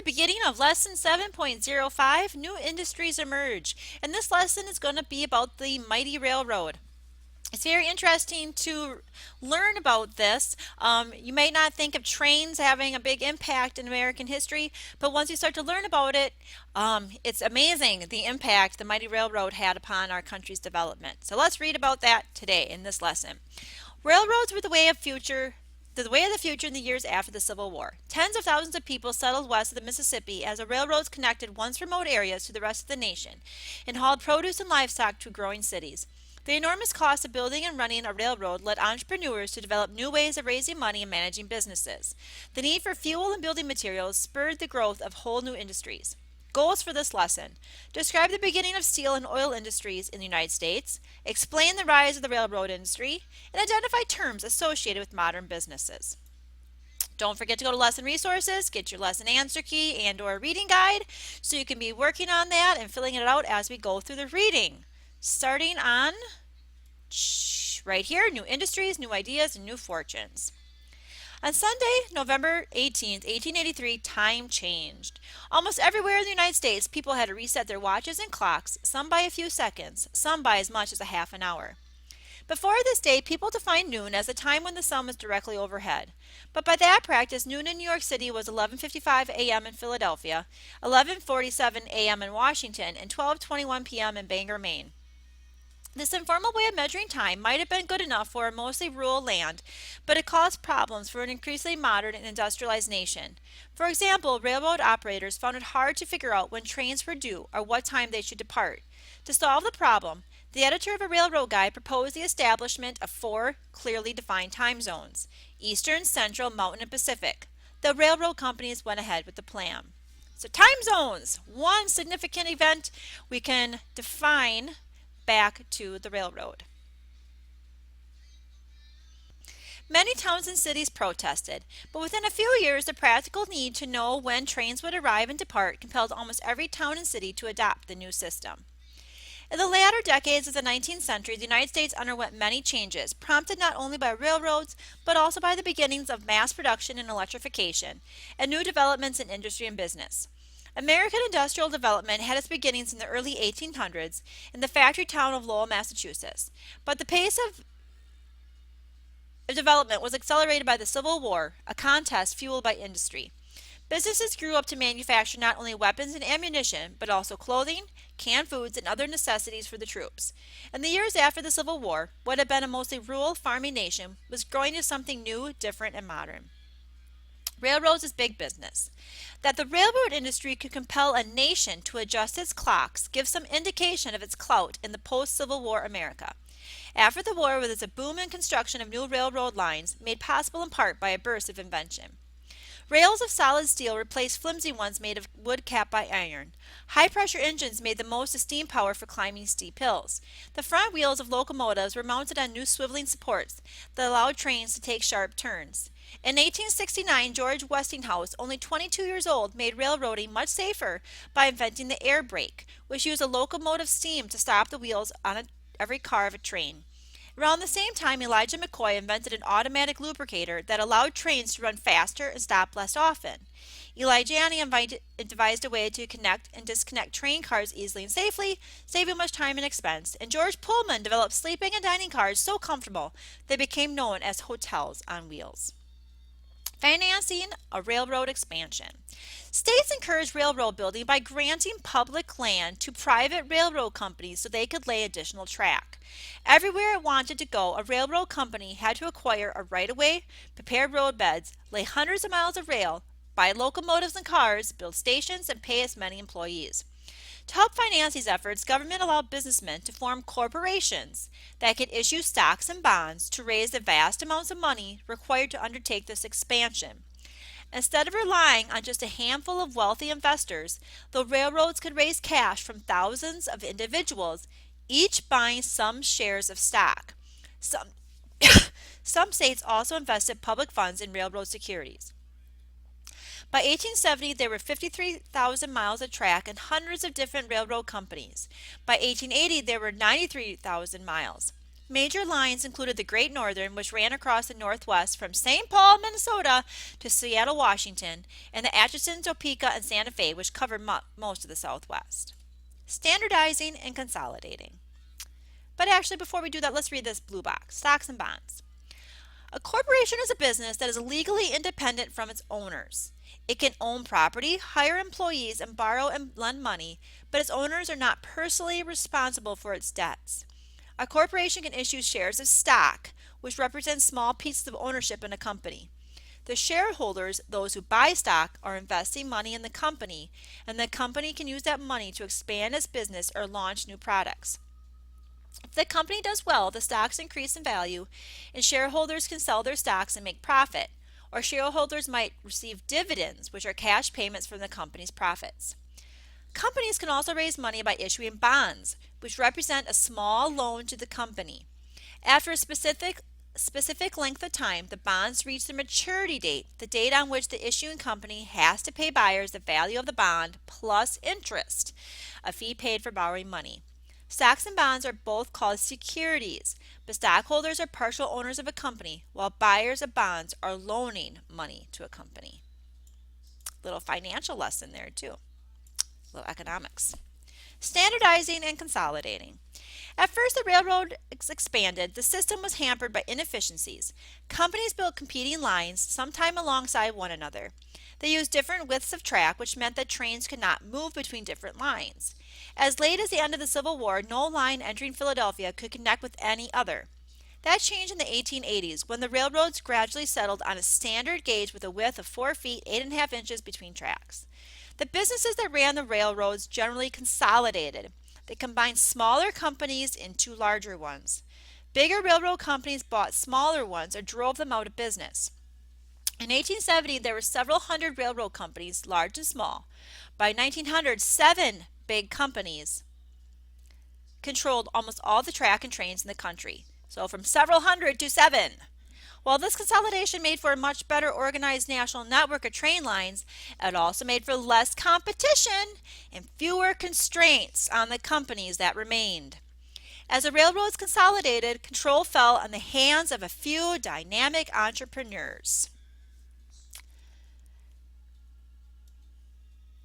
beginning of lesson 7.05, New Industries Emerge. And this lesson is going to be about the mighty railroad. It's very interesting to learn about this. You may not think of trains having a big impact in American history, but once you start to learn about it, it's amazing the impact the mighty railroad had upon our country's development. So let's read about that today in this lesson. Railroads were the way of the future in the years after the Civil War. Tens of thousands of people settled west of the Mississippi as the railroads connected once remote areas to the rest of the nation and hauled produce and livestock to growing cities. The enormous cost of building and running a railroad led entrepreneurs to develop new ways of raising money and managing businesses. The need for fuel and building materials spurred the growth of whole new industries. Goals for this lesson: describe the beginning of steel and oil industries in the United States, explain the rise of the railroad industry, and identify terms associated with modern businesses. Don't forget to go to lesson resources, get your lesson answer key and or reading guide so you can be working on that and filling it out as we go through the reading. Starting on right here, New Industries, New Ideas, and New Fortunes. On Sunday, November 18th, 1883, time changed. Almost everywhere in the United States, people had to reset their watches and clocks, some by a few seconds, some by as much as a half an hour. Before this day, people defined noon as the time when the sun was directly overhead. But by that practice, noon in New York City was 11:55 a.m. in Philadelphia, 11:47 a.m. in Washington, and 12:21 p.m. in Bangor, Maine. This informal way of measuring time might have been good enough for a mostly rural land, but it caused problems for an increasingly modern and industrialized nation. For example, railroad operators found it hard to figure out when trains were due or what time they should depart. To solve the problem, the editor of a railroad guide proposed the establishment of 4 clearly defined time zones: Eastern, Central, Mountain, and Pacific. The railroad companies went ahead with the plan. So time zones, one significant event we can define back to the railroad. Many towns and cities protested, but within a few years the practical need to know when trains would arrive and depart compelled almost every town and city to adopt the new system. In the latter decades of the 19th century, the United States underwent many changes, prompted not only by railroads, but also by the beginnings of mass production and electrification, and new developments in industry and business. American industrial development had its beginnings in the early 1800s in the factory town of Lowell, Massachusetts, but the pace of development was accelerated by the Civil War, a contest fueled by industry. Businesses grew up to manufacture not only weapons and ammunition, but also clothing, canned foods, and other necessities for the troops. In the years after the Civil War, what had been a mostly rural farming nation was growing into something new, different, and modern. Railroads is big business. That the railroad industry could compel a nation to adjust its clocks gives some indication of its clout in the post-Civil War America. After the war, there was a boom in construction of new railroad lines, made possible in part by a burst of invention. Rails of solid steel replaced flimsy ones made of wood capped by iron. High-pressure engines made the most of steam power for climbing steep hills. The front wheels of locomotives were mounted on new swiveling supports that allowed trains to take sharp turns. In 1869, George Westinghouse, only 22 years old, made railroading much safer by inventing the air brake, which used a locomotive steam to stop the wheels on every car of a train. Around the same time, Elijah McCoy invented an automatic lubricator that allowed trains to run faster and stop less often. Eli Janney devised a way to connect and disconnect train cars easily and safely, saving much time and expense. And George Pullman developed sleeping and dining cars so comfortable they became known as hotels on wheels. Financing a railroad expansion. States encouraged railroad building by granting public land to private railroad companies so they could lay additional track. Everywhere it wanted to go, a railroad company had to acquire a right-of-way, prepare roadbeds, lay hundreds of miles of rail, buy locomotives and cars, build stations, and pay as many employees. To help finance these efforts, government allowed businessmen to form corporations that could issue stocks and bonds to raise the vast amounts of money required to undertake this expansion. Instead of relying on just a handful of wealthy investors, the railroads could raise cash from thousands of individuals, each buying some shares of stock. Some, some states also invested public funds in railroad securities. By 1870, there were 53,000 miles of track and hundreds of different railroad companies. By 1880, there were 93,000 miles. Major lines included the Great Northern, which ran across the Northwest from St. Paul, Minnesota to Seattle, Washington, and the Atchison, Topeka, and Santa Fe, which covered most of the Southwest. Standardizing and consolidating. But actually, before we do that, let's read this blue box, stocks and bonds. A corporation is a business that is legally independent from its owners. It can own property, hire employees, and borrow and lend money, but its owners are not personally responsible for its debts. A corporation can issue shares of stock, which represents small pieces of ownership in a company. The shareholders, those who buy stock, are investing money in the company, and the company can use that money to expand its business or launch new products. If the company does well, the stocks increase in value, and shareholders can sell their stocks and make profit, or shareholders might receive dividends, which are cash payments from the company's profits. Companies can also raise money by issuing bonds, which represent a small loan to the company. After a specific length of time, the bonds reach the maturity date, the date on which the issuing company has to pay buyers the value of the bond plus interest, a fee paid for borrowing money. Stocks and bonds are both called securities, but stockholders are partial owners of a company, while buyers of bonds are loaning money to a company. Little financial lesson there too. Little economics. Standardizing and consolidating. At first, the railroad expanded. The system was hampered by inefficiencies. Companies built competing lines, sometimes alongside one another. They used different widths of track, which meant that trains could not move between different lines. As late as the end of the Civil War, no line entering Philadelphia could connect with any other. That changed in the 1880s, when the railroads gradually settled on a standard gauge with a width of 4 feet 8.5 inches between tracks. The businesses that ran the railroads generally consolidated. They combined smaller companies into larger ones. Bigger railroad companies bought smaller ones or drove them out of business. In 1870, there were several hundred railroad companies, large and small. By 1900, 7 big companies controlled almost all the track and trains in the country. So from several hundred to 7. While this consolidation made for a much better organized national network of train lines, it also made for less competition and fewer constraints on the companies that remained. As the railroads consolidated, control fell on the hands of a few dynamic entrepreneurs.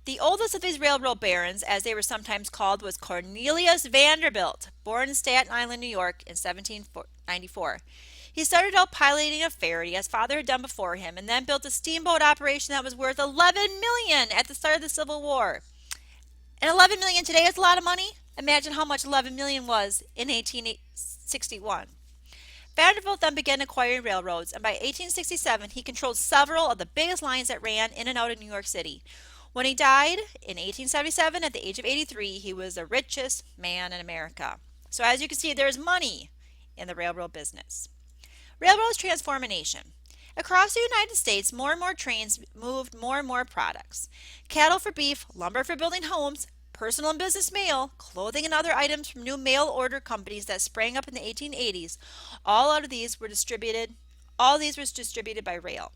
The oldest of these railroad barons, as they were sometimes called, was Cornelius Vanderbilt, born in Staten Island, New York in 1794. He started out piloting a ferry, as father had done before him, and then built a steamboat operation that was worth $11 million at the start of the Civil War. And $11 million today is a lot of money. Imagine how much $11 million was in 1861. Vanderbilt then began acquiring railroads, and by 1867 he controlled several of the biggest lines that ran in and out of New York City. When he died in 1877 at the age of 83, he was the richest man in America. So as you can see, there's money in the railroad business. Railroads transform a nation. Across the United States, more and more trains moved more and more products. Cattle for beef, lumber for building homes, personal and business mail, clothing and other items from new mail order companies that sprang up in the 1880s, all these were distributed by rail.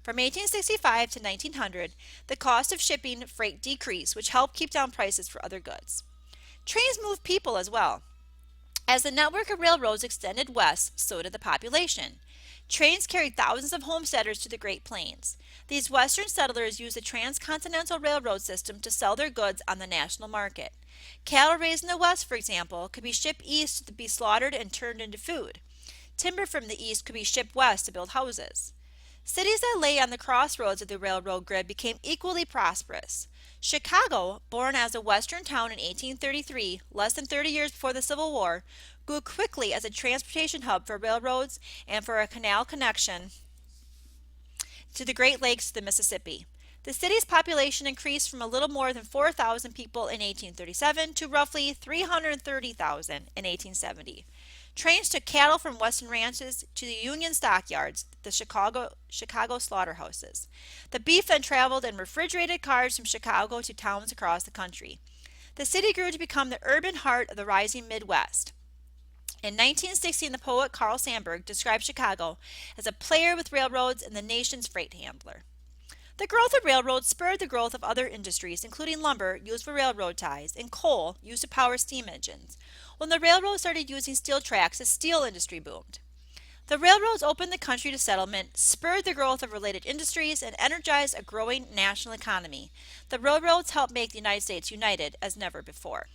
From 1865 to 1900, the cost of shipping freight decreased, which helped keep down prices for other goods. Trains moved people as well. As the network of railroads extended west, so did the population. Trains carried thousands of homesteaders to the Great Plains. These western settlers used the transcontinental railroad system to sell their goods on the national market. Cattle raised in the west, for example, could be shipped east to be slaughtered and turned into food. Timber from the east could be shipped west to build houses. Cities that lay on the crossroads of the railroad grid became equally prosperous. Chicago, born as a western town in 1833, less than 30 years before the Civil War, grew quickly as a transportation hub for railroads and for a canal connection to the Great Lakes to the Mississippi. The city's population increased from a little more than 4,000 people in 1837 to roughly 330,000 in 1870. Trains took cattle from western ranches to the Union stockyards, the Chicago slaughterhouses. The beef then traveled in refrigerated cars from Chicago to towns across the country. The city grew to become the urban heart of the rising Midwest. In 1916, the poet Carl Sandburg described Chicago as a player with railroads and the nation's freight handler. The growth of railroads spurred the growth of other industries, including lumber used for railroad ties and coal used to power steam engines. When the railroads started using steel tracks, the steel industry boomed. The railroads opened the country to settlement, spurred the growth of related industries, and energized a growing national economy. The railroads helped make the United States united as never before.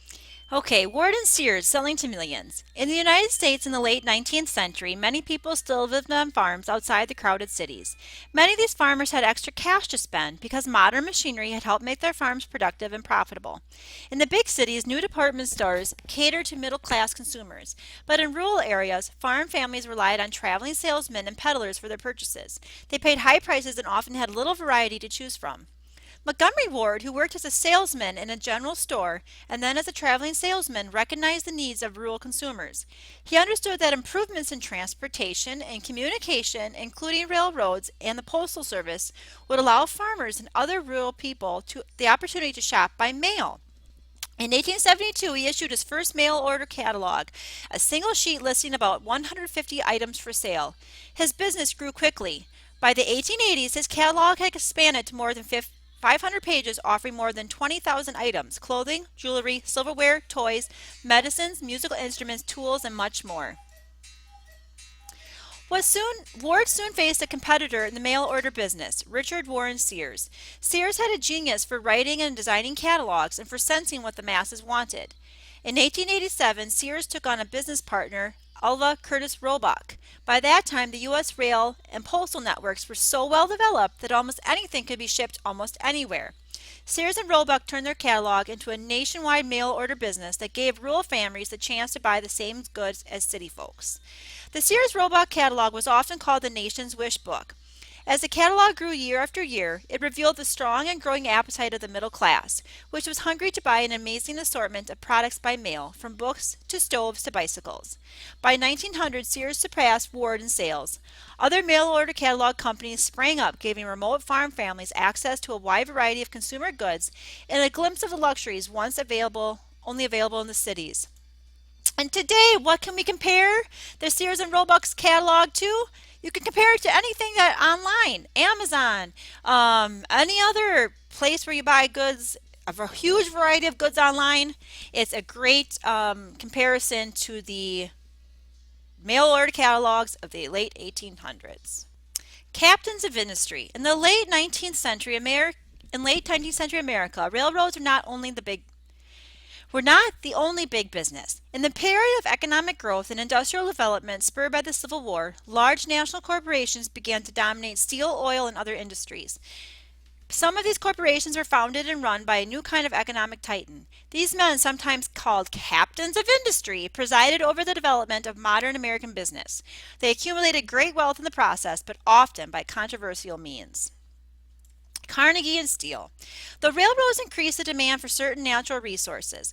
Okay, Ward and Sears selling to millions. In the United States in the late 19th century, many people still lived on farms outside the crowded cities. Many of these farmers had extra cash to spend because modern machinery had helped make their farms productive and profitable. In the big cities, new department stores catered to middle-class consumers, but in rural areas, farm families relied on traveling salesmen and peddlers for their purchases. They paid high prices and often had little variety to choose from. Montgomery Ward, who worked as a salesman in a general store and then as a traveling salesman, recognized the needs of rural consumers. He understood that improvements in transportation and communication, including railroads and the postal service, would allow farmers and other rural people the opportunity to shop by mail. In 1872, he issued his first mail order catalog, a single sheet listing about 150 items for sale. His business grew quickly. By the 1880s, his catalog had expanded to more than 500 pages, offering more than 20,000 items: clothing, jewelry, silverware, toys, medicines, musical instruments, tools, and much more. Ward soon faced a competitor in the mail order business, Richard Warren Sears. Sears had a genius for writing and designing catalogs and for sensing what the masses wanted. In 1887, Sears took on a business partner, Alva Curtis Roebuck. By that time, the U.S. rail and postal networks were so well developed that almost anything could be shipped almost anywhere. Sears and Roebuck turned their catalog into a nationwide mail order business that gave rural families the chance to buy the same goods as city folks. The Sears-Roebuck catalog was often called the nation's wish book. As the catalog grew year after year, it revealed the strong and growing appetite of the middle class, which was hungry to buy an amazing assortment of products by mail, from books to stoves to bicycles. By 1900, Sears surpassed Ward in sales. Other mail-order catalog companies sprang up, giving remote farm families access to a wide variety of consumer goods and a glimpse of the luxuries once only available in the cities. And today, what can we compare the Sears and Roebuck's catalog to? You can compare it to anything that online, Amazon, any other place where you buy goods, a huge variety of goods online. It's a great comparison to the mail order catalogs of the late 1800s. Captains of industry. In the late 19th century America, railroads were not the only big business. In the period of economic growth and industrial development spurred by the Civil War, large national corporations began to dominate steel, oil, and other industries. Some of these corporations were founded and run by a new kind of economic titan. These men, sometimes called captains of industry, presided over the development of modern American business. They accumulated great wealth in the process, but often by controversial means. Carnegie and Steel. The railroads increased the demand for certain natural resources,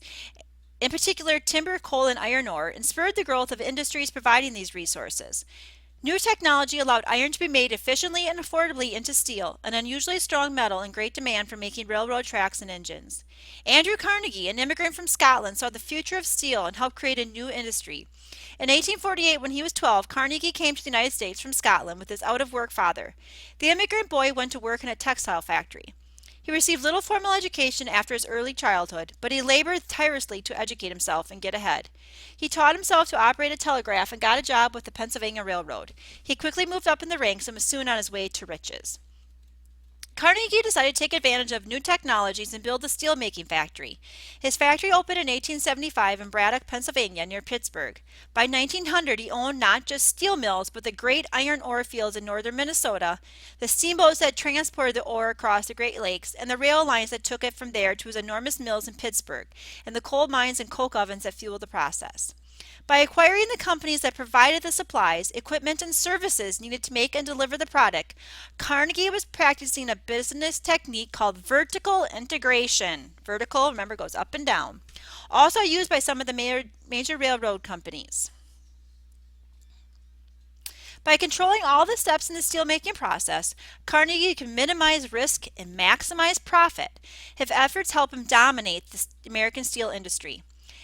in particular timber, coal, and iron ore, and spurred the growth of industries providing these resources. New technology allowed iron to be made efficiently and affordably into steel, an unusually strong metal in great demand for making railroad tracks and engines. Andrew Carnegie, an immigrant from Scotland, saw the future of steel and helped create a new industry. In 1848, when he was 12, Carnegie came to the United States from Scotland with his out-of-work father. The immigrant boy went to work in a textile factory. He received little formal education after his early childhood, but he labored tirelessly to educate himself and get ahead. He taught himself to operate a telegraph and got a job with the Pennsylvania Railroad. He quickly moved up in the ranks and was soon on his way to riches. Carnegie decided to take advantage of new technologies and build a steel-making factory. His factory opened in 1875 in Braddock, Pennsylvania, near Pittsburgh. By 1900, he owned not just steel mills, but the great iron ore fields in northern Minnesota, the steamboats that transported the ore across the Great Lakes, and the rail lines that took it from there to his enormous mills in Pittsburgh, and the coal mines and coke ovens that fueled the process. By acquiring the companies that provided the supplies, equipment, and services needed to make and deliver the product, Carnegie was practicing a business technique called vertical integration. Vertical, remember, goes up and down. Also used by some of the major railroad companies. By controlling all the steps in the steelmaking process, Carnegie can minimize risk and maximize profit. His efforts help him dominate the American steel industry.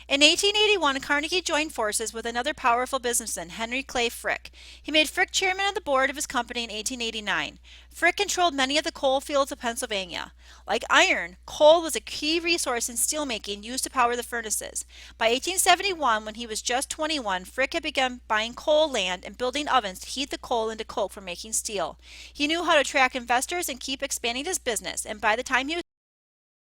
In 1881, Carnegie joined forces with another powerful businessman, Henry Clay Frick. He made Frick chairman of the board of his company in 1889. Frick controlled many of the coal fields of Pennsylvania. Like iron, coal was a key resource in steelmaking used to power the furnaces. By 1871, when he was just 21, Frick had begun buying coal land and building ovens to heat the coal into coke for making steel. He knew how to attract investors and keep expanding his business, and by the time he was